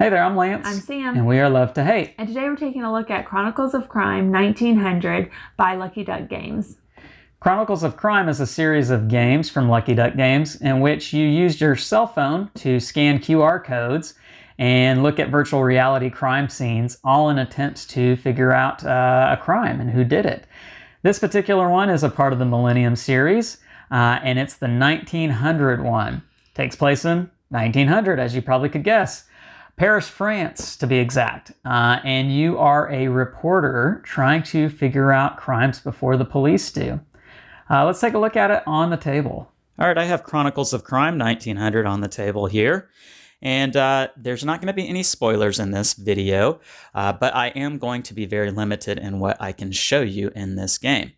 Hey there, I'm Lance. I'm Sam. And we are Love to Hate. And today we're taking a look at Chronicles of Crime 1900 by Lucky Duck Games. Chronicles of Crime is a series of games from Lucky Duck Games in which you used your cell phone to scan QR codes and look at virtual reality crime scenes, all in attempts to figure out a crime and who did it. This particular one is a part of the Millennium series, and it's the 1900 one. Takes place in 1900, as you probably could guess. Paris, France, to be exact. And you are a reporter trying to figure out crimes before the police do. Let's take a look at it on the table. All right, I have Chronicles of Crime 1900 on the table here. And there's not going to be any spoilers in this video, but I am going to be very limited in what I can show you in this game.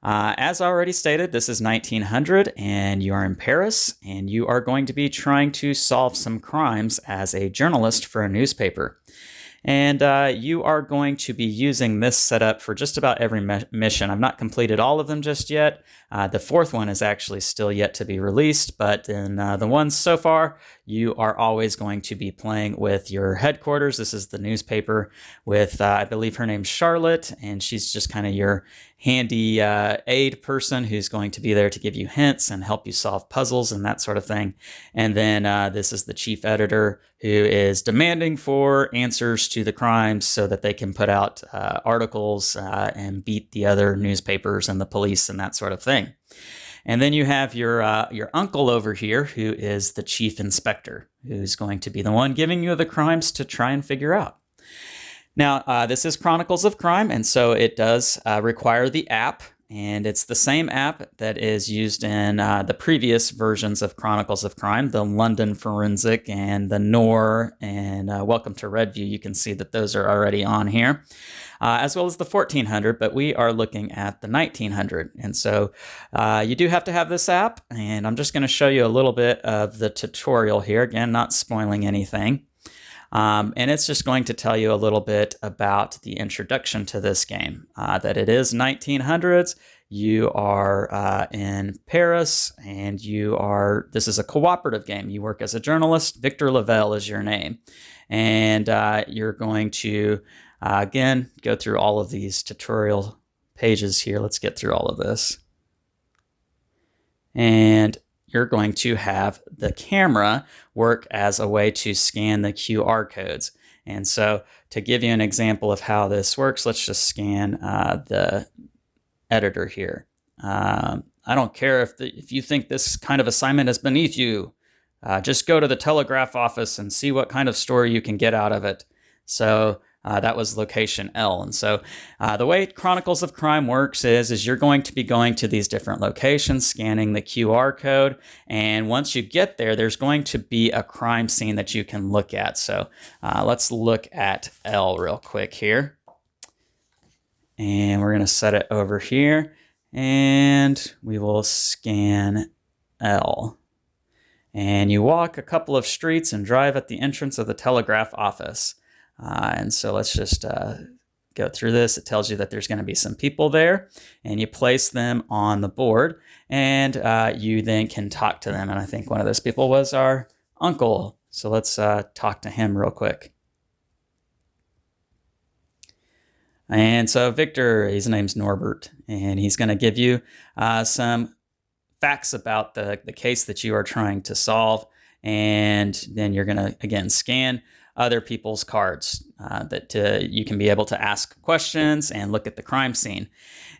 As already stated, this is 1900 and you are in Paris and you are going to be trying to solve some crimes as a journalist for a newspaper. And you are going to be using this setup for just about every mission. I've not completed all of them just yet. The fourth one is actually still yet to be released, but in the ones so far, you are always going to be playing with your headquarters. This is the newspaper with, I believe her name's Charlotte, and she's just kind of your handy aid person who's going to be there to give you hints and help you solve puzzles and that sort of thing. And then this is the chief editor who is demanding for answers to the crimes so that they can put out articles and beat the other newspapers and the police and that sort of thing. And then you have your uncle over here, who is the chief inspector, who's going to be the one giving you the crimes to try and figure out. Now, this is Chronicles of Crime, and so it does require the app, and it's the same app that is used in the previous versions of Chronicles of Crime, the London Forensic and the NOR and Welcome to Redview. You can see that those are already on here, as well as the 1400, but we are looking at the 1900. And so you do have to have this app, and I'm just going to show you a little bit of the tutorial here. Again, not spoiling anything. And it's just going to tell you a little bit about the introduction to this game, that it is 1900s. You are in Paris, and this is a cooperative game. You work as a journalist. Victor Lavelle is your name. And you're going to, again, go through all of these tutorial pages here. Let's get through all of this. And you're going to have the camera work as a way to scan the QR codes. And so to give you an example of how this works, let's just scan the editor here. I don't care if you think this kind of assignment is beneath you. Just go to the telegraph office and see what kind of story you can get out of it. So that was location L. And so the way Chronicles of Crime works is you're going to be going to these different locations, scanning the QR code. And once you get there, there's going to be a crime scene that you can look at. So let's look at L real quick here. And we're going to set it over here. And we will scan L. And you walk a couple of streets and drive at the entrance of the telegraph office. And so let's just go through this. It tells you that there's going to be some people there, and you place them on the board, and you then can talk to them. And I think one of those people was our uncle. So let's talk to him real quick. And so Victor, his name's Norbert, and he's going to give you some facts about the case that you are trying to solve. And then you're going to, again, scan other people's cards that you can be able to ask questions and look at the crime scene.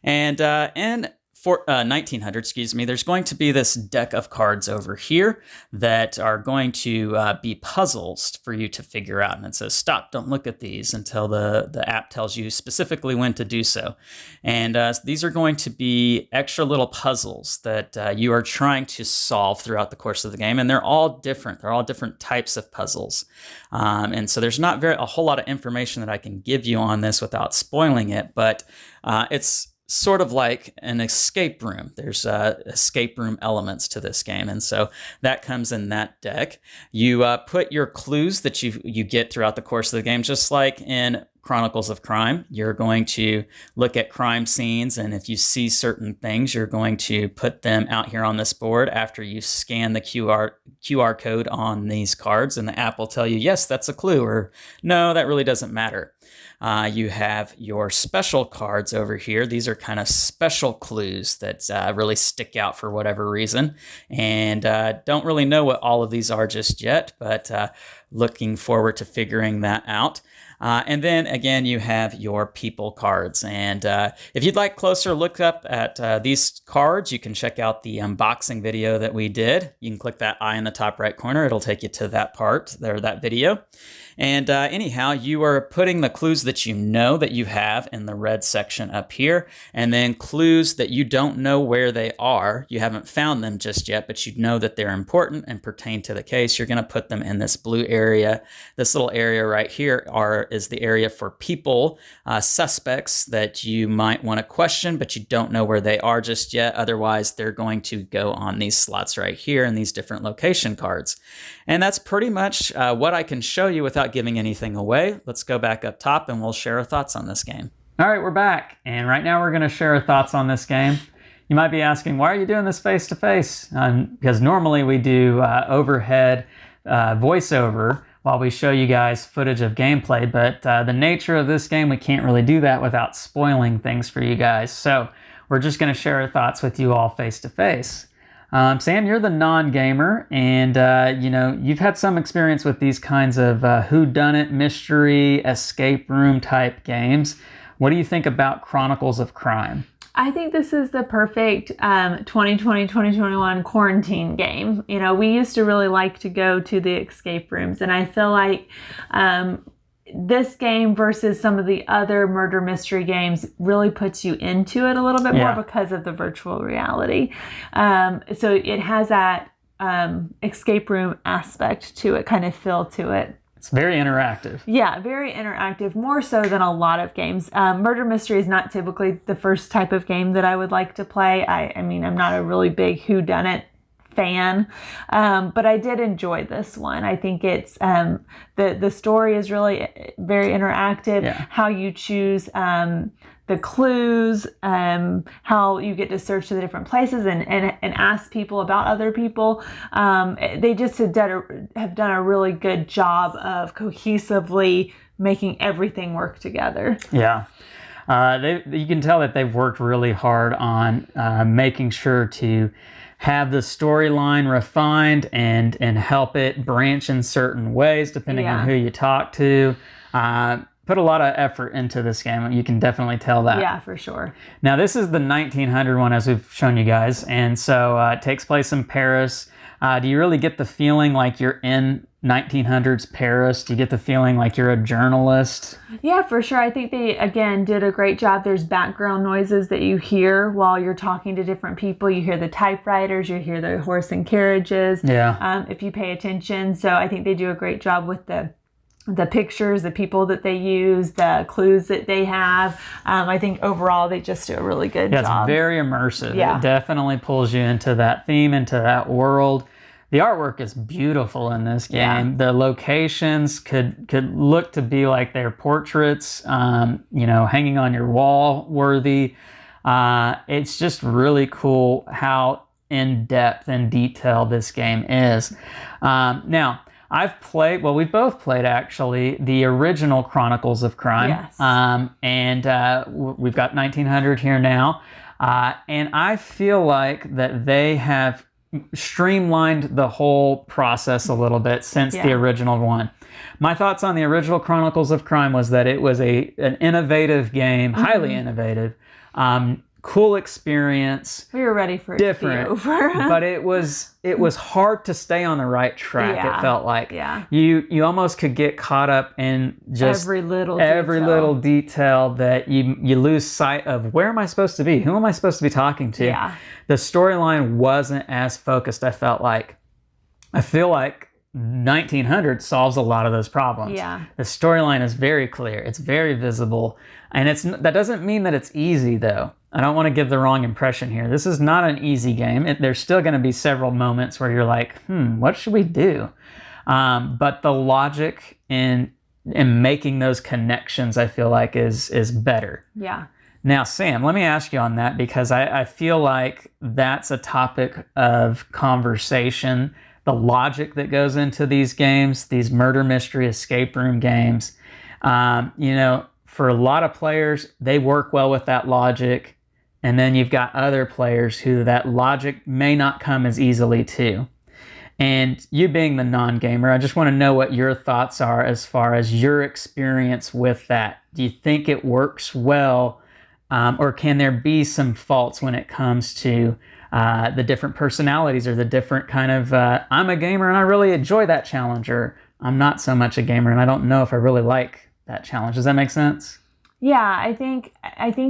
And in 1900, there's going to be this deck of cards over here that are going to be puzzles for you to figure out. And it says, stop, don't look at these until the app tells you specifically when to do so. And these are going to be extra little puzzles that you are trying to solve throughout the course of the game. And they're all different. They're all different types of puzzles. And so there's not a whole lot of information that I can give you on this without spoiling it, but it's sort of like an escape room. There's escape room elements to this game, and so that comes in that deck. You put your clues that you get throughout the course of the game, just like in Chronicles of Crime, you're going to look at crime scenes, and if you see certain things, you're going to put them out here on this board after you scan the QR code on these cards, and the app will tell you, yes, that's a clue, or no, that really doesn't matter. You have your special cards over here. These are kind of special clues that really stick out for whatever reason, and don't really know what all of these are just yet, but looking forward to figuring that out. And then again, you have your people cards. And if you'd like closer look up at these cards, you can check out the unboxing video that we did. You can click that eye in the top right corner. It'll take you to that part there, that video. And anyhow, you are putting the clues that you know that you have in the red section up here, and then clues that you don't know where they are. You haven't found them just yet, but you know that they're important and pertain to the case. You're going to put them in this blue area. This little area right here is the area for people, suspects that you might want to question, but you don't know where they are just yet. Otherwise, they're going to go on these slots right here in these different location cards. And that's pretty much what I can show you without giving anything away. Let's go back up top and we'll share our thoughts on this game. All right, we're back. And right now we're going to share our thoughts on this game. You might be asking, why are you doing this face-to-face? Because normally we do overhead voiceover while we show you guys footage of gameplay, but the nature of this game, we can't really do that without spoiling things for you guys. So we're just going to share our thoughts with you all face-to-face. Sam, you're the non-gamer, and you've had some experience with these kinds of whodunit, mystery, escape room type games. What do you think about Chronicles of Crime? I think this is the perfect 2020, 2021 quarantine game. You know, we used to really like to go to the escape rooms, and I feel like this game versus some of the other murder mystery games really puts you into it a little bit more because of the virtual reality. So it has that escape room aspect to it, kind of feel to it. It's very interactive. Yeah, very interactive, more so than a lot of games. Murder mystery is not typically the first type of game that I would like to play. I mean, I'm not a really big whodunit fan, but I did enjoy this one. I think it's the story is really very interactive. Yeah. How you choose the clues, how you get to search to the different places and ask people about other people. They just have done a really good job of cohesively making everything work together. Yeah. You can tell that they've worked really hard on making sure to have the storyline refined and help it branch in certain ways depending on who you talk to. Put a lot of effort into this game. You can definitely tell that. Yeah, for sure. Now, this is the 1900 one, as we've shown you guys, and so it takes place in Paris. Do you really get the feeling like you're in 1900s Paris? Do you get the feeling like you're a journalist? Yeah, for sure. I think they, again, did a great job. There's background noises that you hear while you're talking to different people. You hear the typewriters, you hear the horse and carriages. Yeah. If you pay attention. So I think they do a great job with the pictures, the people that they use, the clues that they have. I think overall they just do a really good job. It's very immersive. Yeah. It definitely pulls you into that theme, into that world. The artwork is beautiful in this game. Yeah. The locations could look to be like they're portraits, hanging on your wall weathy. It's just really cool how in-depth and detailed this game is. Now, we've both played actually the original Chronicles of Crime. Yes. We've got 1900 here now. And I feel like that they have streamlined the whole process a little bit since the original one. My thoughts on the original Chronicles of Crime was that it was an innovative game, highly innovative, cool experience. We were ready for it different, to be over. But it was hard to stay on the right track. Yeah. It felt like you almost could get caught up in just every little detail that you lose sight of. Where am I supposed to be? Who am I supposed to be talking to? Yeah. The storyline wasn't as focused. I feel like 1900 solves a lot of those problems. Yeah. The storyline is very clear. It's very visible, and that doesn't mean that it's easy though. I don't want to give the wrong impression here. This is not an easy game. There's still going to be several moments where you're like, what should we do? But the logic in and making those connections, I feel like is better. Yeah. Now, Sam, let me ask you on that, because I feel like that's a topic of conversation. The logic that goes into these games, these murder mystery escape room games, for a lot of players, they work well with that logic. And then you've got other players who that logic may not come as easily to. And you being the non-gamer, I just want to know what your thoughts are as far as your experience with that. Do you think it works well? Or can there be some faults when it comes to the different personalities, or the different kind of, I'm a gamer and I really enjoy that challenge, or I'm not so much a gamer and I don't know if I really like that challenge. Does that make sense? Yeah, I think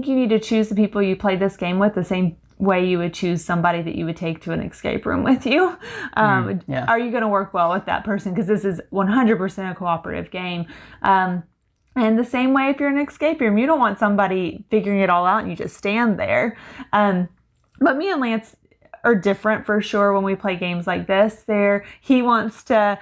you need to choose the people you play this game with the same way you would choose somebody that you would take to an escape room with you. Yeah. Are you going to work well with that person? Because this is 100% a cooperative game. And the same way if you're in an escape room, you don't want somebody figuring it all out and you just stand there. But me and Lance are different for sure when we play games like this. He wants to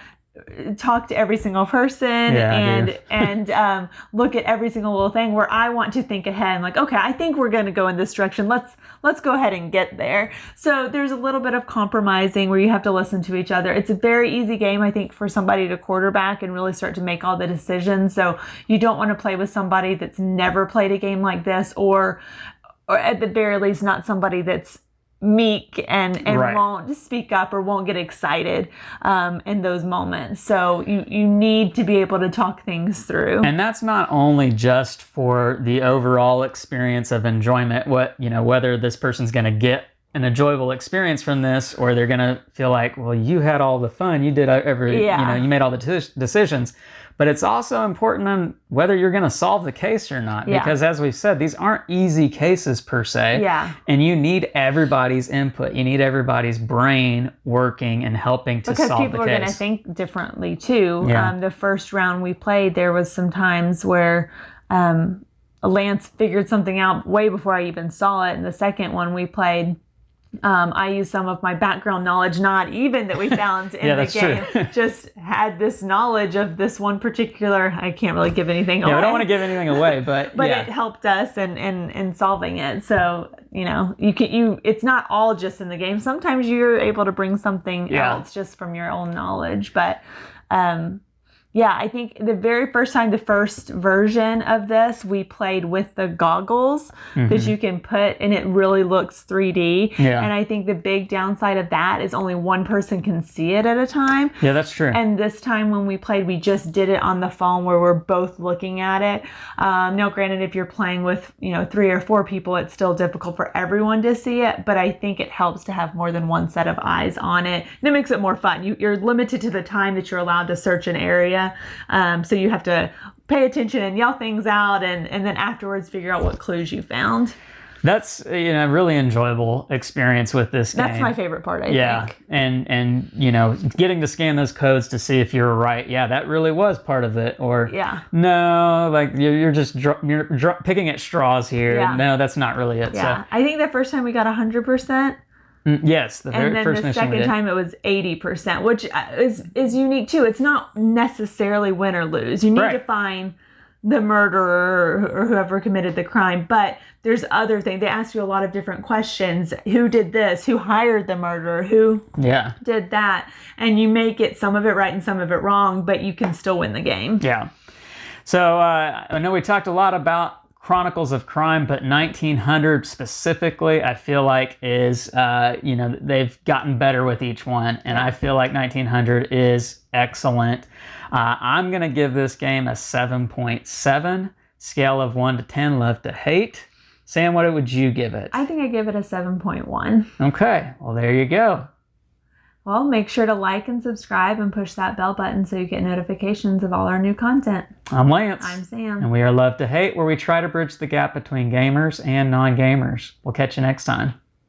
talk to every single person and look at every single little thing, where I want to think ahead. I'm like, okay, I think we're going to go in this direction. Let's go ahead and get there. So there's a little bit of compromising where you have to listen to each other. It's a very easy game, I think, for somebody to quarterback and really start to make all the decisions. So you don't want to play with somebody that's never played a game like this, or at the very least not somebody that's meek and right. won't speak up or won't get excited in those moments. So you need to be able to talk things through. And that's not only just for the overall experience of enjoyment, whether this person's going to get an enjoyable experience from this, or they're going to feel like, well, you had all the fun, you did you made all the decisions. But it's also important on whether you're going to solve the case or not. Yeah. Because as we've said, these aren't easy cases per se. Yeah. And you need everybody's input. You need everybody's brain working and helping to solve the case. Because people are going to think differently too. Yeah. The first round we played, there was some times where Lance figured something out way before I even saw it. And the second one we played, I used some of my background knowledge, not even that we found in the game, true. just had this knowledge of this one particular, I can't really give anything away. Yeah, I don't want to give anything away, but it helped us in solving it. So, it's not all just in the game. Sometimes you're able to bring something else just from your own knowledge, but, I think the very first time, the first version of this, we played with the goggles that you can put, and it really looks 3D. Yeah. And I think the big downside of that is only one person can see it at a time. Yeah, that's true. And this time when we played, we just did it on the phone where we're both looking at it. Now, granted, if you're playing with, 3 or 4 people, it's still difficult for everyone to see it, but I think it helps to have more than one set of eyes on it. And it makes it more fun. You're limited to the time that you're allowed to search an area. So you have to pay attention and yell things out, and then afterwards figure out what clues you found. That's a really enjoyable experience with this game. That's my favorite part, I think. And getting to scan those codes to see if you're right. Yeah, that really was part of it. Or no, like you're just picking at straws here. Yeah. No, that's not really it. Yeah, So I think the first time we got 100%. Yes, the very first mission we did. And then the second time it was 80%, which is unique too. It's not necessarily win or lose. You need to find the murderer or whoever committed the crime, but there's other things. They ask you a lot of different questions. Who did this? Who hired the murderer? Who did that? And you may get some of it right and some of it wrong, but you can still win the game. Yeah. So I know we talked a lot about Chronicles of Crime, but 1900 specifically, I feel like is, they've gotten better with each one, and I feel like 1900 is excellent. I'm going to give this game a 7.7, scale of 1 to 10, love to hate. Sam, what would you give it? I think I give it a 7.1. Okay, well, there you go. Well, make sure to like and subscribe and push that bell button so you get notifications of all our new content. I'm Lance. I'm Sam. And we are Love to Hate, where we try to bridge the gap between gamers and non-gamers. We'll catch you next time.